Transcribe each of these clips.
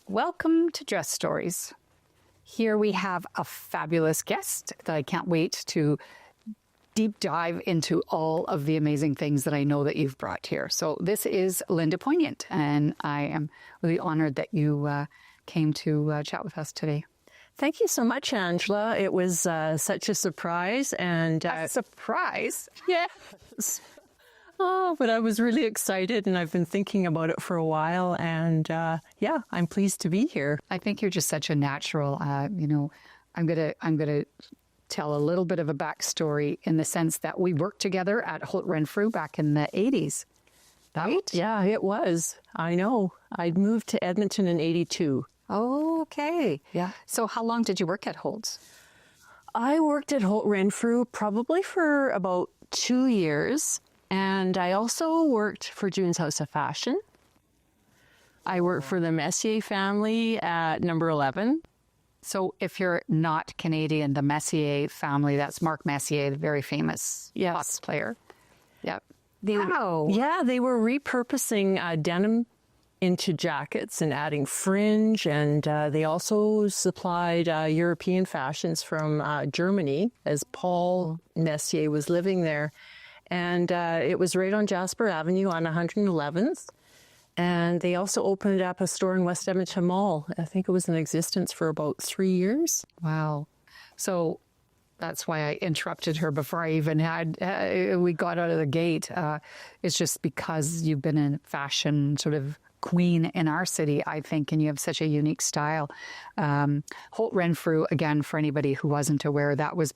Welcome to Dress Stories. Here we have a fabulous guest that I can't wait to deep dive into all of the amazing things that I know that you've brought here. So this is Linda Poignant, and I am really honored that you came to chat with us today. Thank you so much, Angela. It was such a surprise. And a surprise? Yes. Oh, but I was really excited, and I've been thinking about it for a while. And yeah, I'm pleased to be here. I think you're just such a natural. I'm gonna tell a little bit of a backstory in the sense that we worked together at Holt Renfrew back in the 80s. Right? Yeah, it was. I know. I'd moved to Edmonton in 82. Oh, okay. Yeah. So how long did you work at Holt's? I worked at Holt Renfrew probably for about 2 years. And I also worked for June's House of Fashion. I worked for the Messier family at number 11. So if you're not Canadian, the Messier family, that's Marc Messier, the very famous box player. Yep. Yeah, they were repurposing denim into jackets and adding fringe. And they also supplied European fashions from Germany, as Paul Messier was living there. And it was right on Jasper Avenue on 111th. And they also opened up a store in West Edmonton Mall. I think it was in existence for about 3 years. Wow. So that's why I interrupted her before I even we got out of the gate. It's just because you've been a fashion sort of queen in our city, I think, and you have such a unique style. Holt Renfrew, again, for anybody who wasn't aware, that was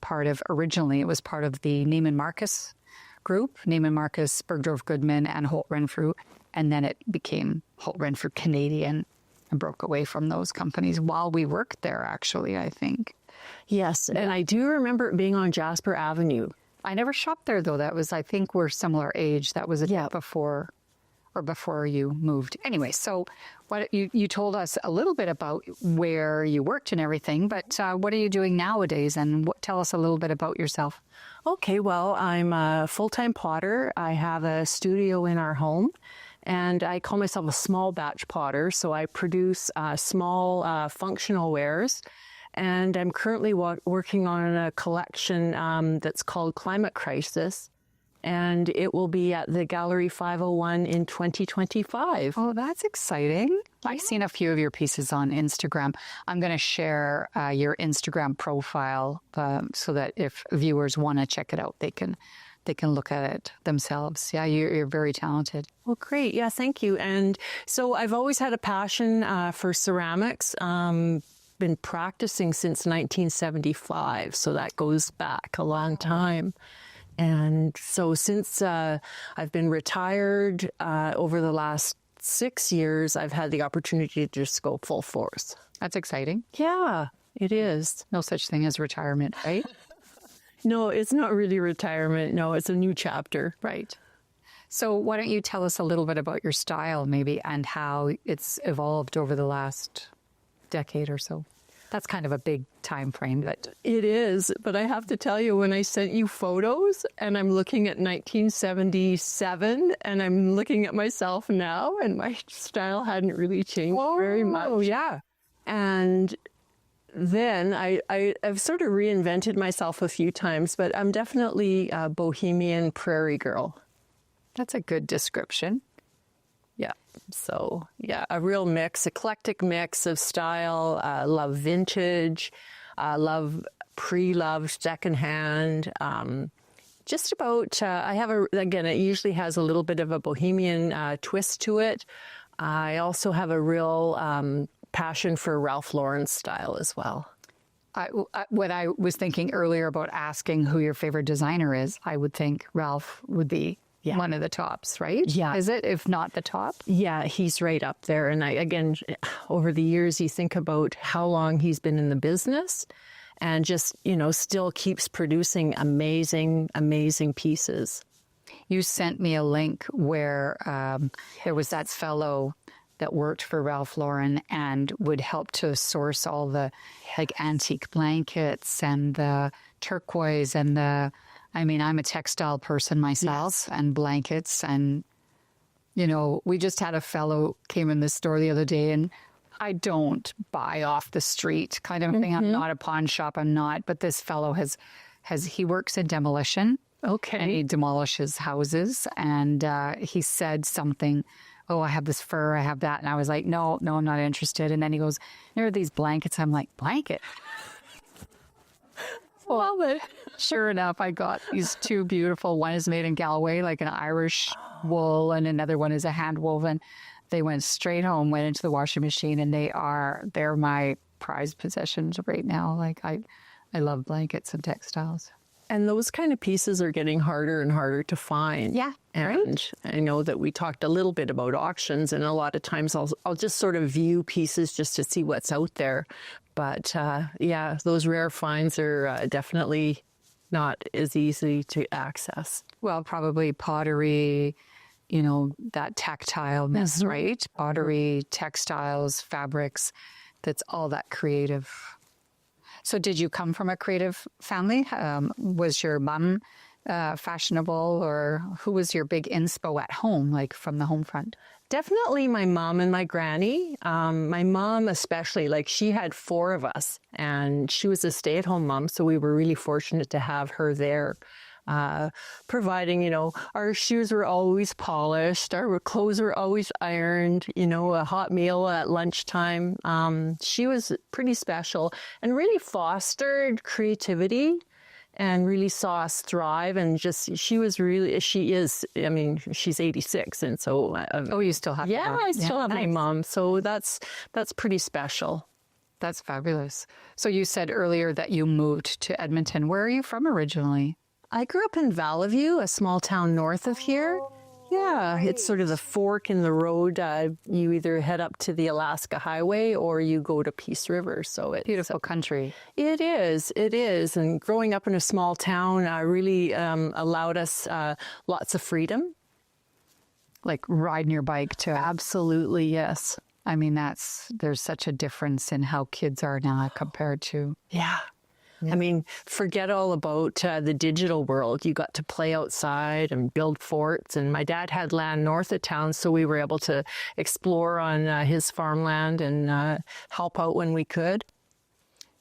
originally it was part of the Neiman Marcus group, Neiman Marcus, Bergdorf Goodman, and Holt Renfrew. And then it became Holt Renfrew Canadian and broke away from those companies while we worked there, actually, I think. Yes, and I do remember it being on Jasper Avenue. I never shopped there, though. That was, I think we're similar age. That was a bit before you moved. Anyway, so you told us a little bit about where you worked and everything, but what are you doing nowadays? And tell us a little bit about yourself. Okay, well, I'm a full-time potter. I have a studio in our home, and I call myself a small batch potter. So I produce small functional wares. And I'm currently working on a collection that's called Climate Crisis. And it will be at the Gallery 501 in 2025. Oh, that's exciting. Yeah. I've seen a few of your pieces on Instagram. I'm going to share your Instagram profile so that if viewers want to check it out, they can look at it themselves. Yeah, you're very talented. Well, great. Yeah, thank you. And so I've always had a passion for ceramics. Been practicing since 1975, so that goes back a long time. And so since I've been retired over the last 6 years, I've had the opportunity to just go full force. That's exciting. Yeah, it is. No such thing as retirement, right? No, it's not really retirement. No, it's a new chapter. Right. So why don't you tell us a little bit about your style maybe and how it's evolved over the last decade or so? That's kind of a big time frame. But it is. But I have to tell you, when I sent you photos and I'm looking at 1977 and I'm looking at myself now, and my style hadn't really changed very much. Oh, yeah. And then I've sort of reinvented myself a few times, but I'm definitely a bohemian prairie girl. That's a good description. Yeah. So, yeah, a real eclectic mix of style. Love vintage, love pre-loved secondhand. Just about, I have it usually has a little bit of a bohemian twist to it. I also have a real passion for Ralph Lauren style as well. When I was thinking earlier about asking who your favorite designer is, I would think Ralph would be one of the tops, right? Yeah. Is it, if not the top? Yeah, he's right up there. And again, over the years, you think about how long he's been in the business and just, still keeps producing amazing, amazing pieces. You sent me a link where there was that fellow that worked for Ralph Lauren and would help to source all the antique blankets and the turquoise and I'm a textile person myself, and blankets. And, we just had a fellow came in the store the other day, and I don't buy off the street kind of thing. I'm not a pawn shop. I'm not. But this fellow he works in demolition. Okay. And he demolishes houses. And he said something, oh, I have this fur, I have that. And I was like, no, I'm not interested. And then he goes, there are these blankets. I'm like, blanket? Love it. Sure enough, I got these two beautiful. One is made in Galway, like an Irish wool, and another one is a hand woven. They went straight home, went into the washing machine, and they're my prized possessions right now. Like I love blankets and textiles. And those kind of pieces are getting harder and harder to find. Yeah, and I know that we talked a little bit about auctions, and a lot of times I'll just sort of view pieces just to see what's out there. But yeah, those rare finds are definitely not as easy to access. Well, probably pottery, that tactileness, right? Pottery, textiles, fabrics, that's all that creative. So did you come from a creative family? Was your mom fashionable, or who was your big inspo at home, like from the home front? Definitely my mom and my granny. My mom especially, like she had 4 of us, and she was a stay-at-home mom, so we were really fortunate to have her there. Providing, our shoes were always polished, our clothes were always ironed, a hot meal at lunchtime. She was pretty special and really fostered creativity and really saw us thrive. And she is, I mean, she's 86. And so, oh, you still have I still have my mom. So that's pretty special. That's fabulous. So you said earlier that you moved to Edmonton. Where are you from originally? I grew up in Valleyview, a small town north of here. Yeah, it's sort of the fork in the road. You either head up to the Alaska Highway or you go to Peace River. So it's beautiful country. It is. And growing up in a small town really allowed us lots of freedom. Like riding your bike too. Absolutely, yes. I mean, there's such a difference in how kids are now compared to. Yeah. I mean, forget all about the digital world. You got to play outside and build forts. And my dad had land north of town, so we were able to explore on his farmland and help out when we could.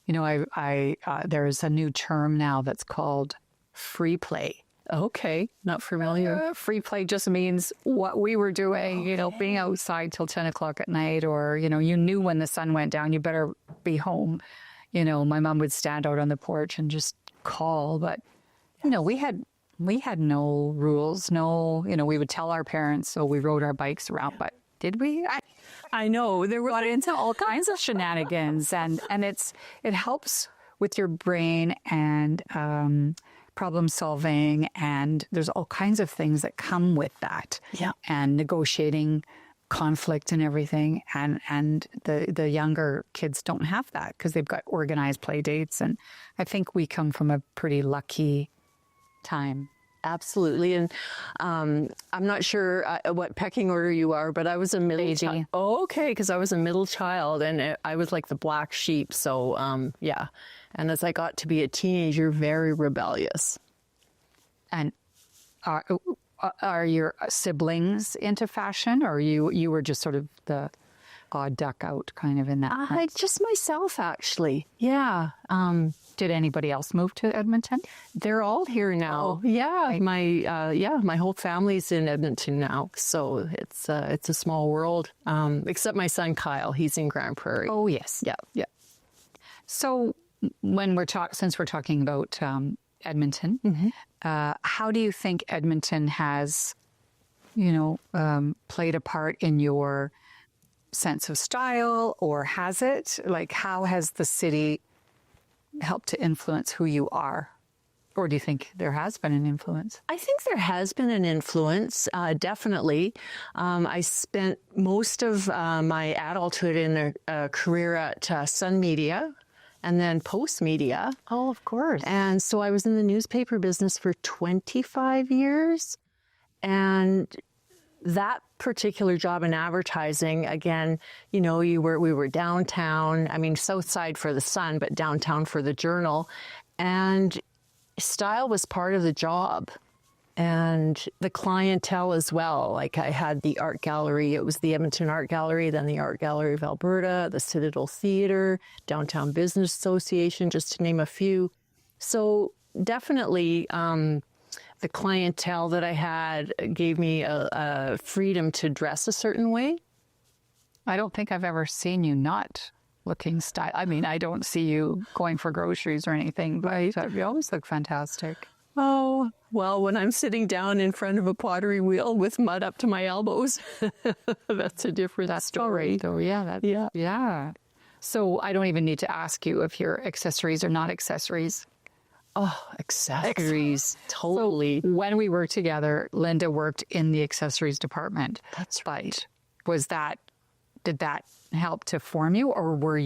There's a new term now that's called free play. Okay, not familiar. Free play just means what we were doing, being outside till 10 o'clock at night, or, you knew when the sun went down, you better be home. My mom would stand out on the porch and just call, but, we had no rules, we would tell our parents, so we rode our bikes around, but did we? I know there were got into all kinds of shenanigans, and it helps with your brain and problem solving, and there's all kinds of things that come with that. Yeah. And negotiating conflict and everything, and the younger kids don't have that because they've got organized play dates, and I think we come from a pretty lucky time. Absolutely. And I'm not sure what pecking order you are, but I was a middle child. Oh, okay, because I was a middle child, and I was like the black sheep. So, yeah. And as I got to be a teenager, very rebellious. And are your siblings into fashion, or you were just sort of the odd duck out kind of in that? Just myself, actually. Yeah. Did anybody else move to Edmonton? They're all here now. Oh, yeah. My whole family's in Edmonton now. So it's a small world. Except my son Kyle, he's in Grand Prairie. Oh yes. Yeah. So when since we're talking about Edmonton, how do you think Edmonton has, played a part in your sense of style, or has it? Like, how has the city helped to influence who you are? Or do you think there has been an influence? I think there has been an influence, definitely. I spent most of my adulthood in a career at Sun Media, and then Post Media. Oh, of course. And so I was in the newspaper business for 25 years. And that particular job in advertising, again, we were downtown, South Side for the Sun, but downtown for the Journal. And style was part of the job. And the clientele as well. Like I had the art gallery. It was the Edmonton Art Gallery, then the Art Gallery of Alberta, the Citadel Theatre, Downtown Business Association, just to name a few. So definitely the clientele that I had gave me a freedom to dress a certain way. I don't think I've ever seen you not looking style. I mean, I don't see you going for groceries or anything, but you always look fantastic. Oh, well, when I'm sitting down in front of a pottery wheel with mud up to my elbows, that's a different story. So yeah. So I don't even need to ask you if you're accessories or not accessories. Oh, accessories. Totally. So when we were together, Linda worked in the accessories department. That's right. But did that help to form you, or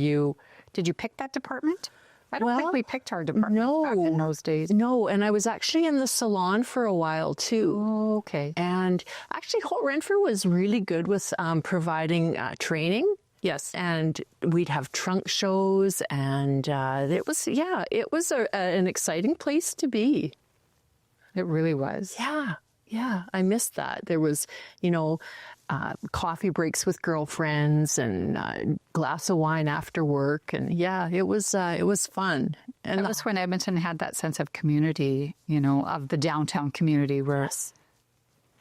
did you pick that department? I don't think we picked our department back in those days. No, and I was actually in the salon for a while too. Oh, okay. And actually, Holt Renfrew was really good with providing training. Yes. And we'd have trunk shows, and it was an exciting place to be. It really was. Yeah, I missed that. There was, coffee breaks with girlfriends and a glass of wine after work. And yeah, it was fun. And that was when Edmonton had that sense of community, of the downtown community where,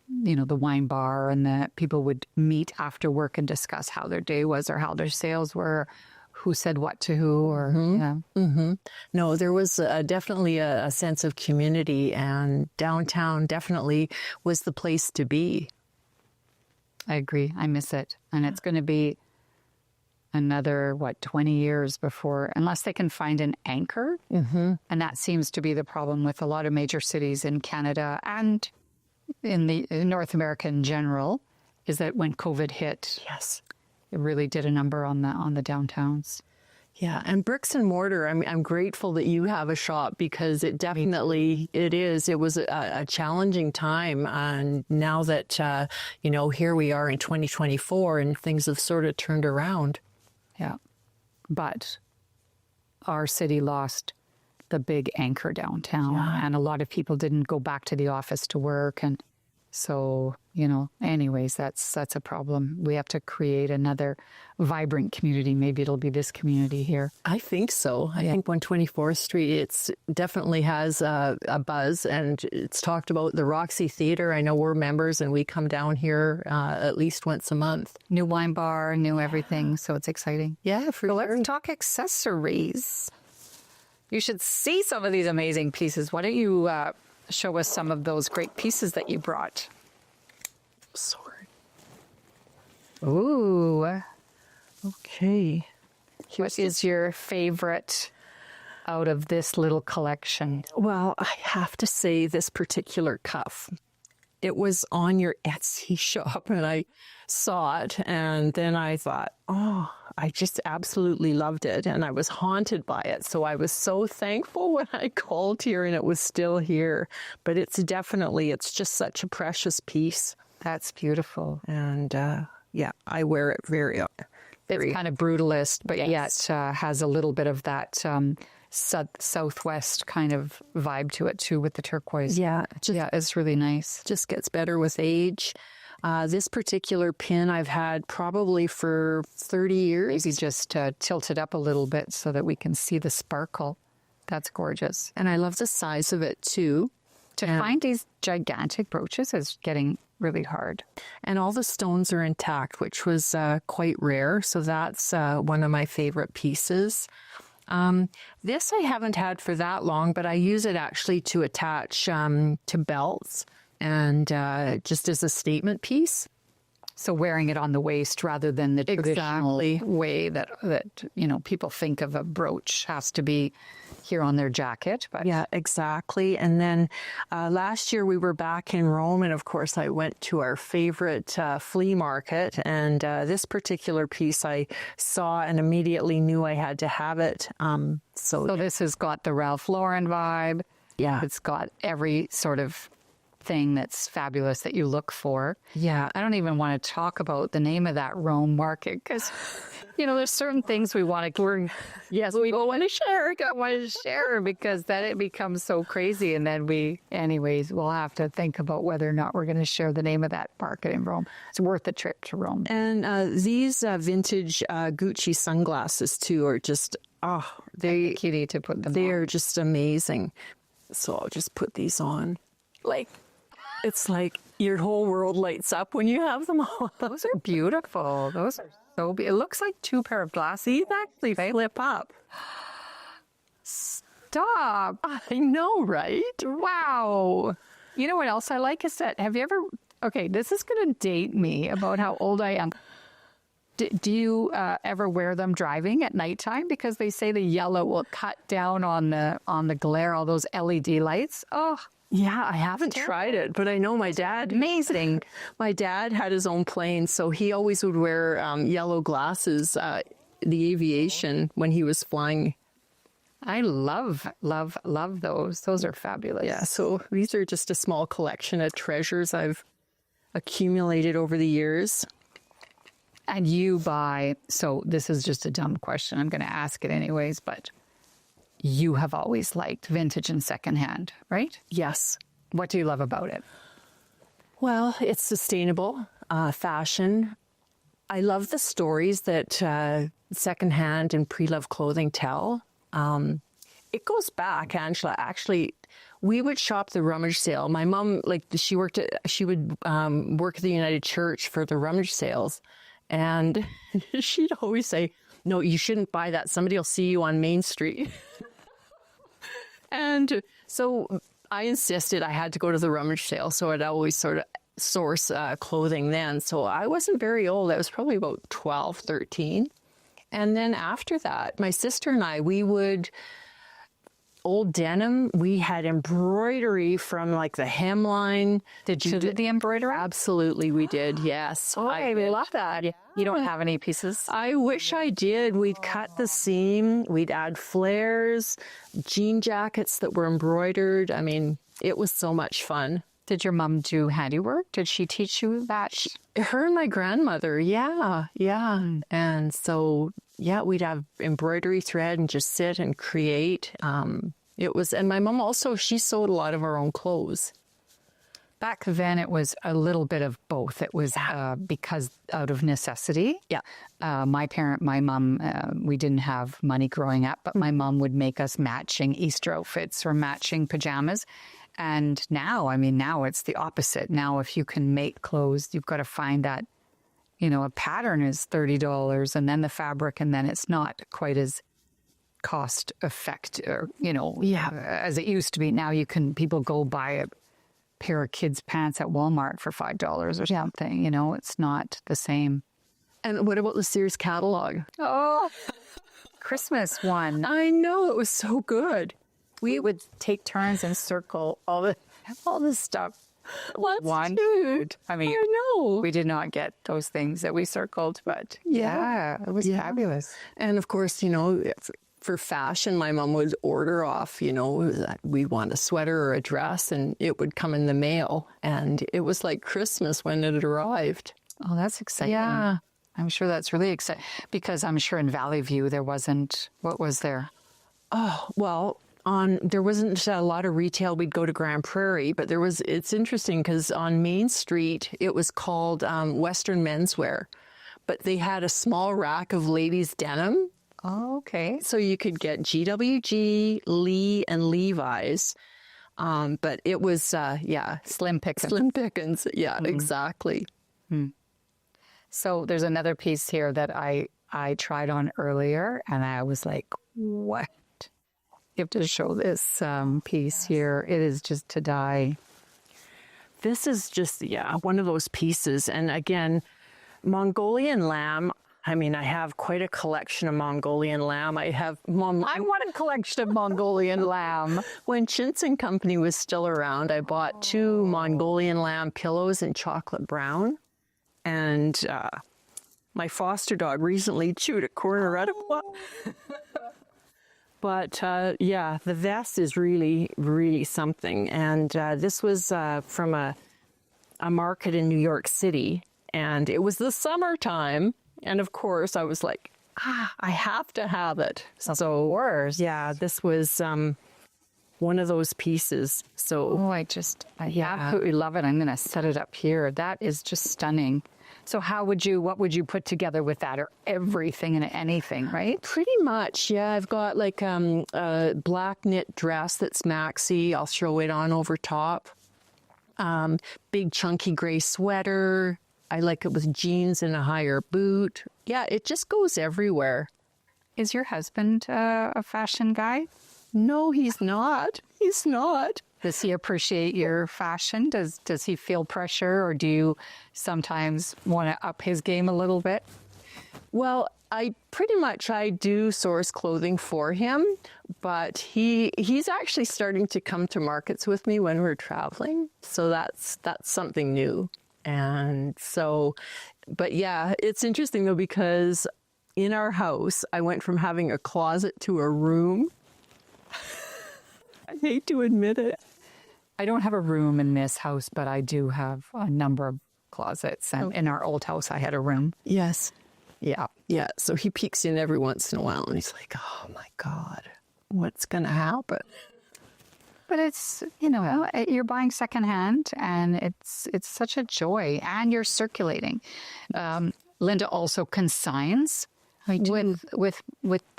the wine bar and the people would meet after work and discuss how their day was or how their sales were, who said what to who, or No, there was definitely a sense of community, and downtown definitely was the place to be. I agree. I miss it. And it's going to be another, 20 years before, unless they can find an anchor. Mm-hmm. And that seems to be the problem with a lot of major cities in Canada and in North America in general, is that when COVID hit, yes, it really did a number on the downtowns. Yeah, and bricks and mortar, I'm grateful that you have a shop, because it definitely, it was a challenging time. And now that, here we are in 2024 and things have sort of turned around. Yeah, but our city lost the big anchor downtown, and a lot of people didn't go back to the office to work. And so, anyways, that's a problem. We have to create another vibrant community. Maybe it'll be this community here. I think so. I think 124th Street, it's definitely has a buzz, and it's talked about the Roxy Theatre. I know we're members and we come down here at least once a month. New wine bar, new everything. So it's exciting. Yeah, for sure. Let's talk accessories. You should see some of these amazing pieces. Why don't you show us some of those great pieces that you brought? Sorry. Ooh. Okay. What is your favorite out of this little collection? Well, I have to say this particular cuff. It was on your Etsy shop, and I saw it, and then I thought, I just absolutely loved it, and I was haunted by it. So I was so thankful when I called here and it was still here. But it's just such a precious piece. That's beautiful. And I wear it very It's kind of brutalist, but yet has a little bit of that southwest kind of vibe to it too, with the turquoise. It's really nice. Just gets better with age. This particular pin I've had probably for 30 years. Maybe just tilt it up a little bit so that we can see the sparkle. That's gorgeous. And I love the size of it too. To find these gigantic brooches is getting really hard. And all the stones are intact, which was quite rare. So that's one of my favorite pieces. This I haven't had for that long, but I use it actually to attach to belts and just as a statement piece. So wearing it on the waist rather than the traditional way that people think of a brooch has to be here on their jacket. But yeah, exactly. And then last year we were back in Rome, and of course I went to our favorite flea market, and this particular piece I saw and immediately knew I had to have it. So this has got the Ralph Lauren vibe. Yeah. It's got every sort of thing that's fabulous that you look for. Yeah. I don't even want to talk about the name of that Rome market because, there's certain things we want to, we don't want to share. Don't want to share because then it becomes so crazy. And then we'll have to think about whether or not we're going to share the name of that market in Rome. It's worth the trip to Rome. And these vintage Gucci sunglasses too are just, you need to put them they on. are just amazing. So I'll just put these on. It's like your whole world lights up when you have them on. Those are beautiful. Those are so beautiful. It looks like two pair of glasses. These actually flip up. Stop. I know, right? Wow. You know what else I like is that, have you ever, okay, this is going to date me about how old I am. Do you ever wear them driving at nighttime? Because they say the yellow will cut down on the glare, all those LED lights. Oh, yeah, I haven't tried it, but I know my dad. Amazing. My dad had his own plane, so he always would wear yellow glasses, the aviation, when he was flying. I love those. Those are fabulous. Yeah, so these are just a small collection of treasures I've accumulated over the years. And you buy, so this is just a dumb question. I'm going to ask it anyways, but you have always liked vintage and secondhand, right? Yes. What do you love about it? Well, it's sustainable fashion. I love the stories that secondhand and pre-loved clothing tell. It goes back, Angela. Actually, we would shop the rummage sale. My mom, she would work at the United Church for the rummage sales. And she'd always say, no, you shouldn't buy that. Somebody will see you on Main Street. And so I insisted I had to go to the rummage sale. So I'd always sort of source clothing then. So I wasn't very old. I was probably about 12, 13. And then after that, my sister and I, we would... old denim, we had embroidery from the hemline. Did you do the embroidery? Absolutely, we did, yes. Oh, I love that. Yeah. You don't have any pieces? I wish I did. We'd cut the seam, we'd add flares, jean jackets that were embroidered. I mean, it was so much fun. Did your mom do handiwork? Did she teach you that? Her and my grandmother, yeah. And so, yeah, we'd have embroidery thread and just sit and create. And my mom also, she sewed a lot of our own clothes. Back then, it was a little bit of both. It was because out of necessity. Yeah. My mom, we didn't have money growing up, but my mom would make us matching Easter outfits or matching pajamas. And now it's the opposite. Now, if you can make clothes, you've got to find that, a pattern is $30 and then the fabric, and then it's not quite as cost effective, as it used to be. Now people go buy a pair of kids' pants at Walmart for $5 or something. It's not the same. And what about the Sears catalog? Oh, Christmas one. I know, it was so good. We would take turns and circle all this stuff. One dude. I know. We did not get those things that we circled, but yeah, it was fabulous. And of course, for fashion, my mom would order off, we want a sweater or a dress, and it would come in the mail. And it was like Christmas when it arrived. Oh, that's exciting. Yeah. I'm sure that's really exciting because I'm sure in Valley View what was there? Oh, well, there wasn't a lot of retail. We'd go to Grand Prairie, but it's interesting because on Main Street, it was called Western Menswear, but they had a small rack of ladies' denim. Oh, okay. So you could get GWG, Lee, and Levi's. But it was, Slim pickings. Slim pickings. Yeah, exactly. So there's another piece here that I tried on earlier, and I was like, what? You have to show this piece here. It is just to die. This is just, one of those pieces. And again, Mongolian lamb. I have quite a collection of Mongolian lamb. I want a collection of Mongolian lamb. When Chintz and Company was still around, I bought 2 Mongolian lamb pillows in chocolate brown. And my foster dog recently chewed a corner out of one. But yeah, the vest is really, really something. And this was from a market in New York City. And it was the summertime. And of course, I was like, I have to have it. Of course. Yeah, this was one of those pieces. So, Oh, I absolutely love it. I'm going to set it up here. That is just stunning. So what would you put together with that, or everything and anything, right? pretty much, yeah. I've got like a black knit dress that's maxi. I'll throw it on over top. Big chunky gray sweater. I like it with jeans and a higher boot. Yeah, it just goes everywhere. Is your husband a fashion guy? No, he's not. He's not. Does he appreciate your fashion? Does he feel pressure, or do you sometimes want to up his game a little bit? Well, I do source clothing for him, but he's actually starting to come to markets with me when we're traveling. So that's something new. And so, but yeah, it's interesting though, because in our house, I went from having a closet to a room. I hate to admit it. I don't have a room in this house, but I do have a number of closets. And in our old house, I had a room. Yes. Yeah. Yeah. So he peeks in every once in a while and he's like, oh my God, what's going to happen? But it's, you're buying secondhand, and it's such a joy, and you're circulating. Linda also consigns with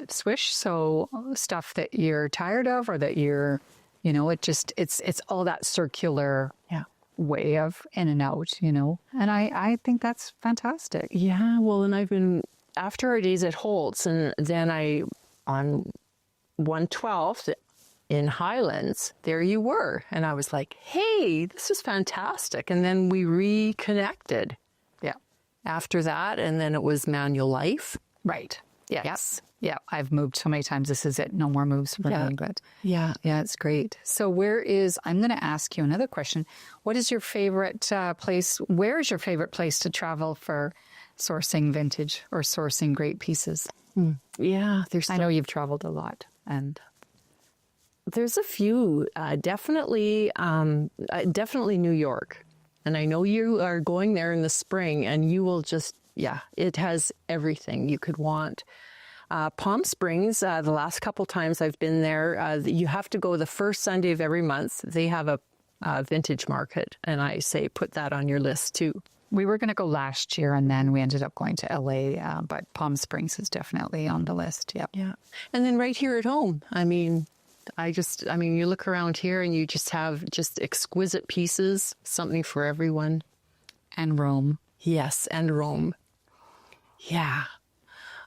Swish. So stuff that you're tired of, or that you're, it's all that circular way of in and out, and I think that's fantastic. Yeah. Well, and I've been, after our days at Holt's, and then on 112th in Highlands, there you were. And I was like, hey, this is fantastic. And then we reconnected. Yeah. After that, and then it was Manual Life. Right. Yes. Yes. Yeah. I've moved so many times. This is it. No more moves for me. But yeah, it's great. So I'm going to ask you another question. What is your favorite place? Where is your favorite place to travel for sourcing vintage or sourcing great pieces? Yeah. I know you've traveled a lot, and there's a few, definitely New York. And I know you are going there in the spring, and you will just, it has everything you could want. Palm Springs, the last couple times I've been there, you have to go the first Sunday of every month. They have a vintage market, and I say put that on your list too. We were going to go last year, and then we ended up going to LA, but Palm Springs is definitely on the list. Yep. Yeah. And then right here at home, you look around here and you just have just exquisite pieces, something for everyone. And Rome. Yes, and Rome. Yeah.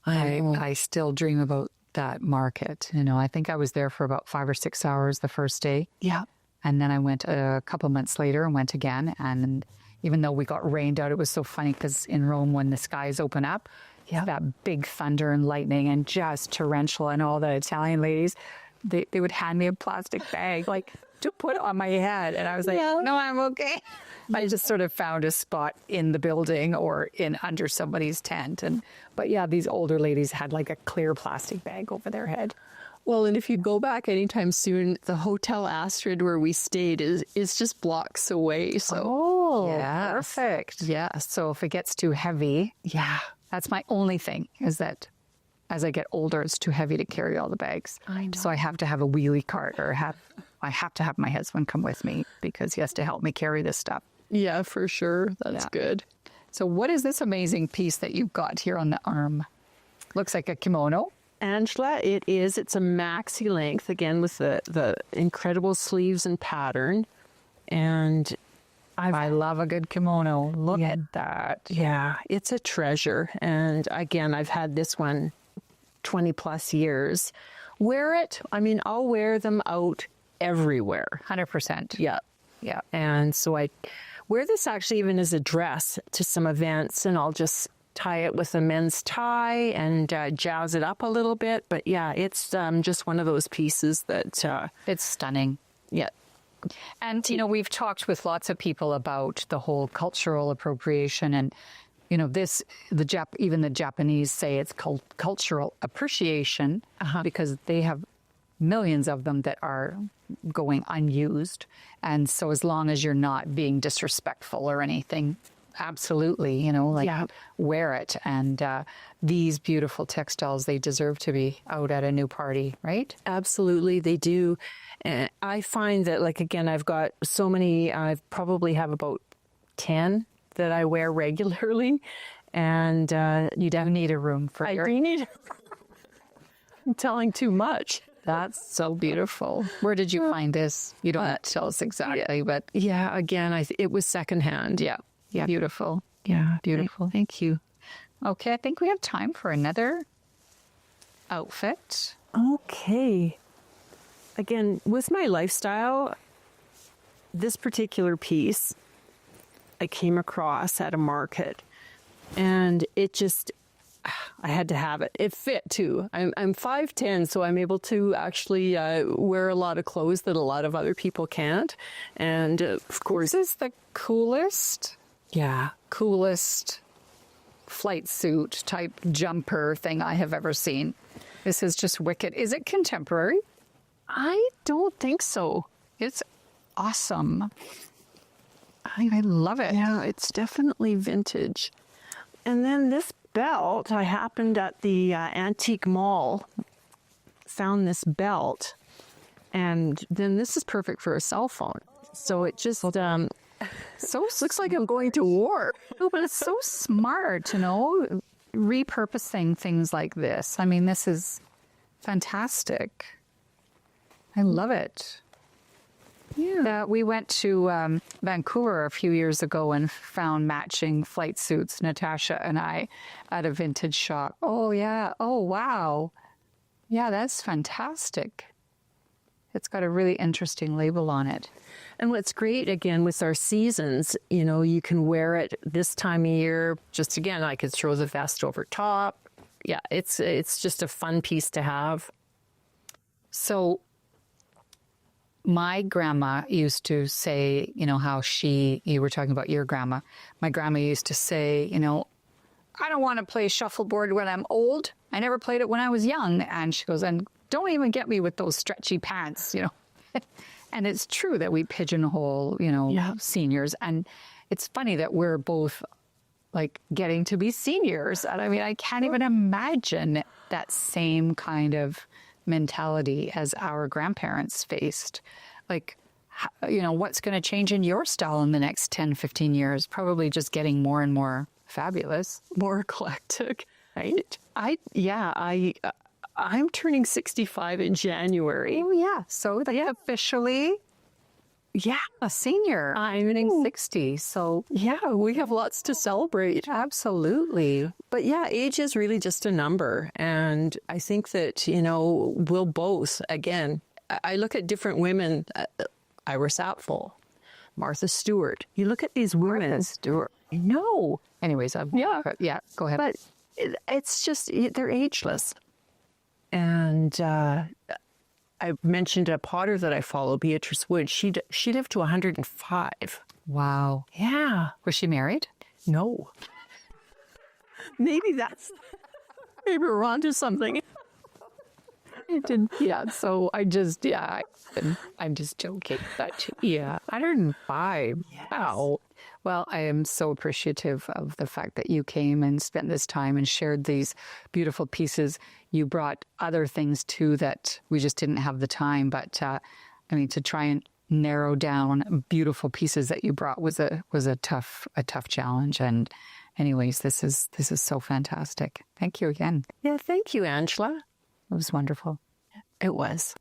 I still dream about that market. I think I was there for about 5 or 6 hours the first day. Yeah. And then I went a couple months later and went again. And even though we got rained out, it was so funny because in Rome, when the skies open up, that big thunder and lightning and just torrential, and all the Italian ladies, they would hand me a plastic bag, like, to put on my head. And I was like, no, I'm okay. I just sort of found a spot in the building or under somebody's tent. But these older ladies had like a clear plastic bag over their head. Well, and if you go back anytime soon, the Hotel Astrid where we stayed is just blocks away. So, perfect. Yeah. So if it gets too heavy, that's my only thing, is that as I get older, it's too heavy to carry all the bags. I know. So I have to have a wheelie cart, or I have to have my husband come with me, because he has to help me carry this stuff. Yeah, for sure. That's good. So what is this amazing piece that you've got here on the arm? Looks like a kimono. Angela, it is. It's a maxi length, again, with the incredible sleeves and pattern. And I love a good kimono. Look at that. Yeah, it's a treasure. And again, I've had this one 20 plus years. I'll wear them out everywhere. 100%. Yeah. Yeah. And so I wear this actually even as a dress to some events, and I'll just tie it with a men's tie and jazz it up a little bit. But yeah, it's just one of those pieces that... it's stunning. Yeah. And, we've talked with lots of people about the whole cultural appropriation, and, even the Japanese say it's called cultural appreciation, because they have millions of them that are going unused. And so as long as you're not being disrespectful or anything, absolutely, you know, like wear it. And these beautiful textiles, they deserve to be out at a new party, right? Absolutely, they do. And I find that, like, again, I've got so many, I probably have about 10 that I wear regularly. And You do need a room for I do need. I'm telling too much. That's so beautiful. Where did you find this? You don't have to tell us exactly, but Yeah, again, it was secondhand. yeah, beautiful. Yeah, Beautiful. Thank you. Okay, I think we have time for another outfit. Okay. Again, with my lifestyle, this particular piece I came across at a market, and it just, I had to have it. It fit too. I'm 5'10", so I'm able to actually wear a lot of clothes that a lot of other people can't. And of course, This is the coolest flight suit type jumper thing I have ever seen. This is just wicked. Is it contemporary? I don't think so. It's awesome. I love it. Yeah, it's definitely vintage. And then this belt, I happened at the antique mall, found this belt, and then this is perfect for a cell phone. So it just looks like I'm going to war. No, but it's so smart, you know, repurposing things like this. I mean, this is fantastic. I love it. Yeah. We went to Vancouver a few years ago and found matching flight suits, Natasha and I, at a vintage shop. Oh, yeah. Oh, wow. Yeah, that's fantastic. It's got a really interesting label on it. And what's great, again, with our seasons, you know, you can wear it this time of year. Just, again, I could throw the vest over top. Yeah, it's just a fun piece to have. So my grandma used to say, you know, how you were talking about your grandma. My grandma used to say, you know, I don't want to play shuffleboard when I'm old. I never played it when I was young. And she goes, and don't even get me with those stretchy pants, you know. And it's true that we pigeonhole, you know, seniors. And it's funny that we're both like getting to be seniors. And I mean, I can't even imagine that same kind of mentality as our grandparents faced. Like, you know, what's going to change in your style in the next 10, 15 years? Probably just getting more and more fabulous. More eclectic, right? I'm turning 65 in January. Oh, yeah. So that's officially a senior. I'm turning 60. So yeah, we have lots to celebrate. absolutely. But yeah, age is really just a number. And I think that, you know, we'll both, again, I look at different women, Iris Apfel, Martha Stewart. You look at these women. Martha Stewart. No. Anyways, go ahead. But it's just, they're ageless. And I mentioned a potter that I follow, Beatrice Wood. She lived to 105. Wow. Yeah. Was she married? No. Maybe we're onto something. It didn't. Yeah. So I'm just joking. But yeah, 105. Yes. Wow. Well, I am so appreciative of the fact that you came and spent this time and shared these beautiful pieces. You brought other things too that we just didn't have the time. But I mean, to try and narrow down beautiful pieces that you brought was a tough challenge. And anyways, this is so fantastic. Thank you again. Yeah, thank you, Angela. It was wonderful. It was.